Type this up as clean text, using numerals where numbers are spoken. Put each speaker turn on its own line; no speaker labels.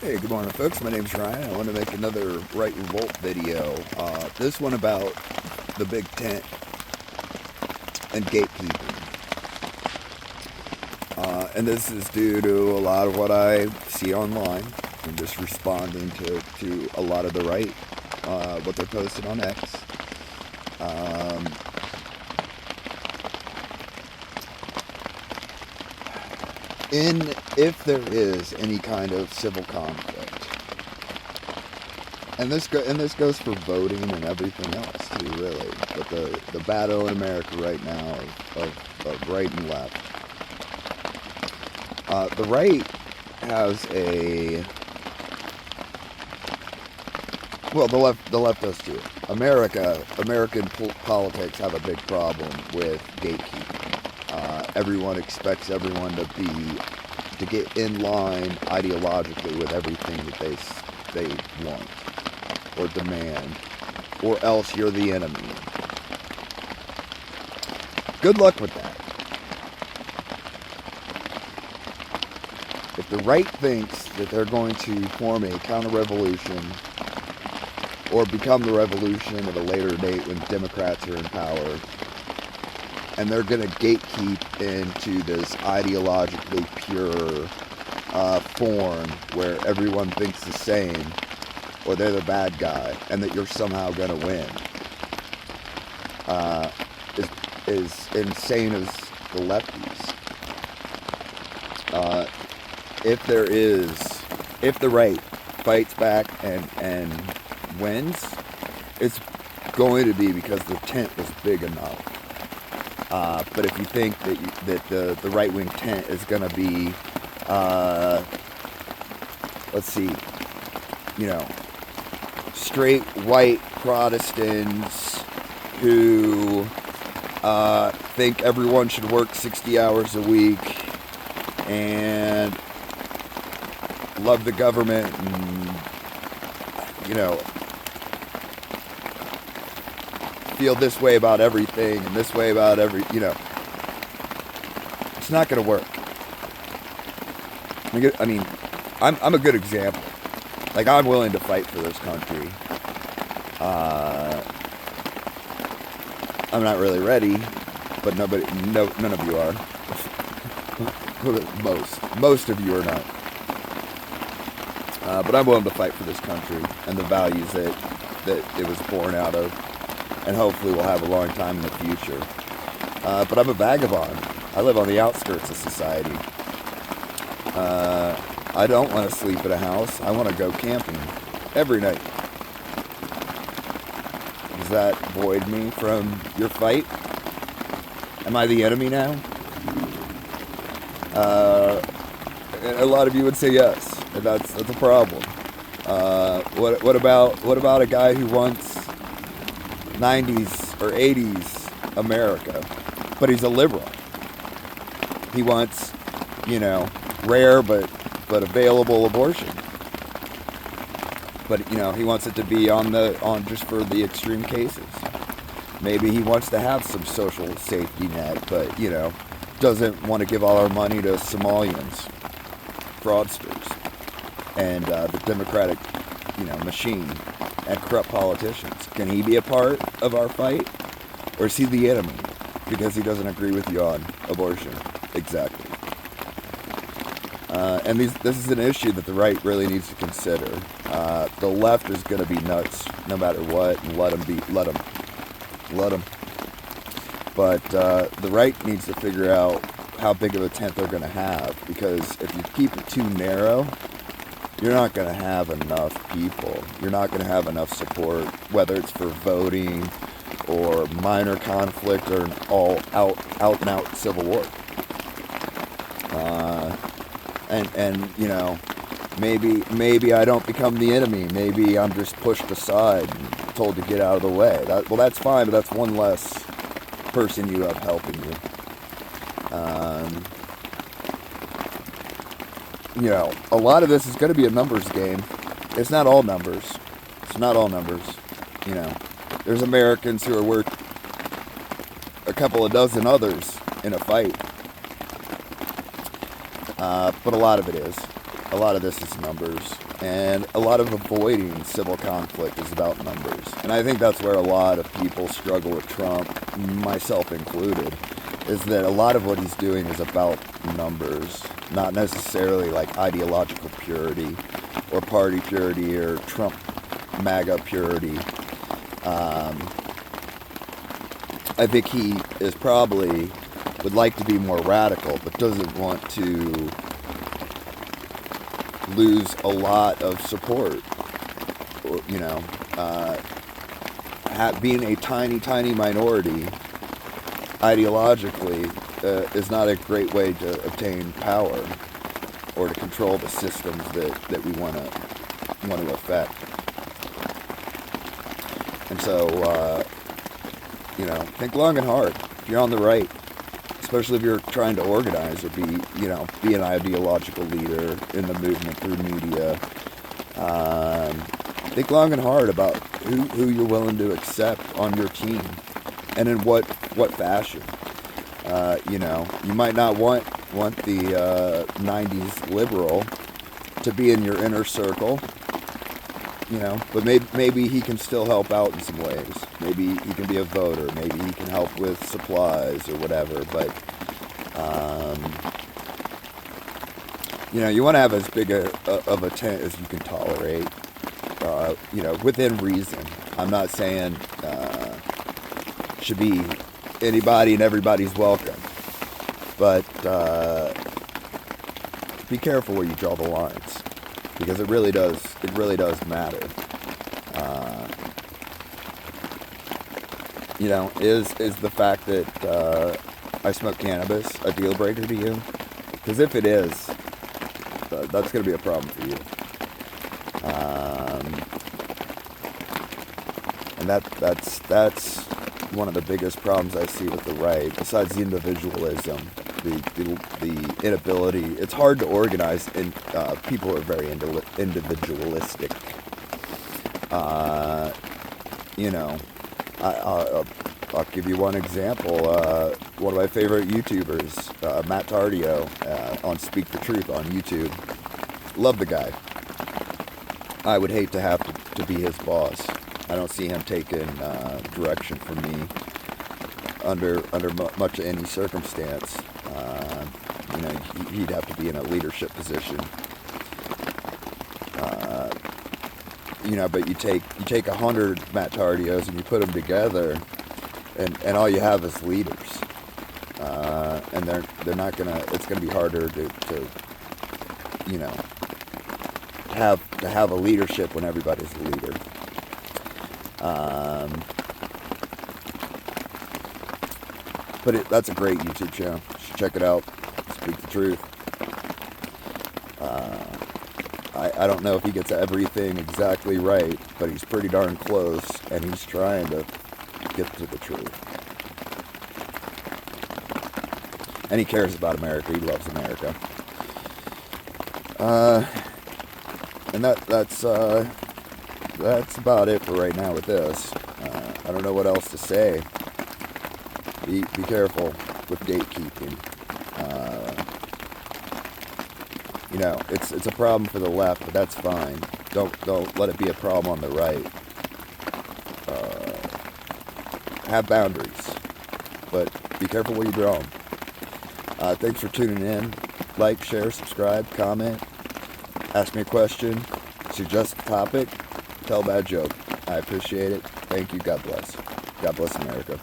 Hey, good morning, folks. My name's Ryan. I want to make another Revolt video. This one about the big tent and gatekeeping. And this is due to a lot of what I see online. I'm just responding to a lot of the right, what they're posting on X. If there is any kind of civil conflict, and this goes for voting and everything else too, really. But the battle in America right now of right and left. The right has the left does too. American politics have a big problem with gatekeeping. Everyone expects everyone to get in line ideologically with everything that they want or demand, or else you're the enemy. Good luck with that. If the right thinks that they're going to form a counter-revolution or become the revolution at a later date when Democrats are in power, and they're going to gatekeep into this ideologically pure form where everyone thinks the same, or they're the bad guy, and that you're somehow going to win, is insane as the lefties. If the right fights back and wins, it's going to be because the tent was big enough. But if you think that the right-wing tent is going to be, straight white Protestants who think everyone should work 60 hours a week and love the government and, feel this way about everything and this way about it's not going to work. I mean, I'm a good example. Like, I'm willing to fight for this country. I'm not really ready, but none of you are. Most of you are not. But I'm willing to fight for this country and the values that it was born out of, and hopefully we'll have a long time in the future. But I'm a vagabond. I live on the outskirts of society. I don't want to sleep at a house. I want to go camping every night. Does that void me from your fight? Am I the enemy now? A lot of you would say yes, and that's a problem. What about a guy who wants 90s or 80s America, but he's a liberal? He wants, rare but available abortion. But he wants it to be on just for the extreme cases. Maybe he wants to have some social safety net, but doesn't want to give all our money to Somalians, fraudsters, and the Democratic machine and corrupt politicians. Can he be a part of our fight, or is he the enemy because he doesn't agree with you on abortion? Exactly. And this is an issue that the right really needs to consider. The left is going to be nuts no matter what, and let them. But the right needs to figure out how big of a tent they're going to have, because if you keep it too narrow, you're not going to have enough people. You're not going to have enough support, whether it's for voting or minor conflict or an out and out civil war. Maybe I don't become the enemy. Maybe I'm just pushed aside and told to get out of the way. That's fine, but that's one less person you have helping you. A lot of this is going to be a numbers game. It's not all numbers. There's Americans who are worth a couple of dozen others in a fight. But a lot of it is. A lot of this is numbers, and a lot of avoiding civil conflict is about numbers. And I think that's where a lot of people struggle with Trump, myself included, is that a lot of what he's doing is about numbers, not necessarily like ideological purity or party purity or Trump MAGA purity. I think he is probably would like to be more radical, but doesn't want to lose a lot of support. Or, being a tiny minority ideologically is not a great way to obtain power or to control the systems that we want to affect. And so, think long and hard. If you're on the right, especially if you're trying to organize or be an ideological leader in the movement through media, think long and hard about who you're willing to accept on your team and in what fashion. You might not want the 90s liberal to be in your inner circle, but maybe he can still help out in some ways. Maybe he can be a voter. Maybe he can help with supplies or whatever. But, you want to have as big of a tent as you can tolerate, within reason. I'm not saying should be anybody and everybody's welcome. But be careful where you draw the lines, because it really does matter. Is the fact that I smoke cannabis a deal breaker to you? Because if it is, that's going to be a problem for you. And that's one of the biggest problems I see with the right, besides the individualism, the inability. It's hard to organize, and people are very individualistic. I'll give you one example. One of my favorite YouTubers, Matt Tardio, on Speak the Truth on YouTube. Love the guy. I would hate to have to be his boss. I don't see him taking direction from me under much of any circumstance. He'd have to be in a leadership position. But you take 100 Matt Tardios and you put them together, and all you have is leaders. And they're not gonna. It's gonna be harder to have a leadership when everybody's a leader. But that's a great YouTube channel. You should check it out. Speak the Truth. I don't know if he gets everything exactly right, but he's pretty darn close, and he's trying to get to the truth. And he cares about America. He loves America. And that's about it for right now with this. I don't know what else to say. Be careful with gatekeeping. It's a problem for the left, but that's fine. Don't let it be a problem on the right. Have boundaries, but be careful where you draw them. Thanks for tuning in. Like, share, subscribe, comment, ask me a question, suggest a topic, tell a bad joke. I appreciate it. Thank you. God bless. God bless America.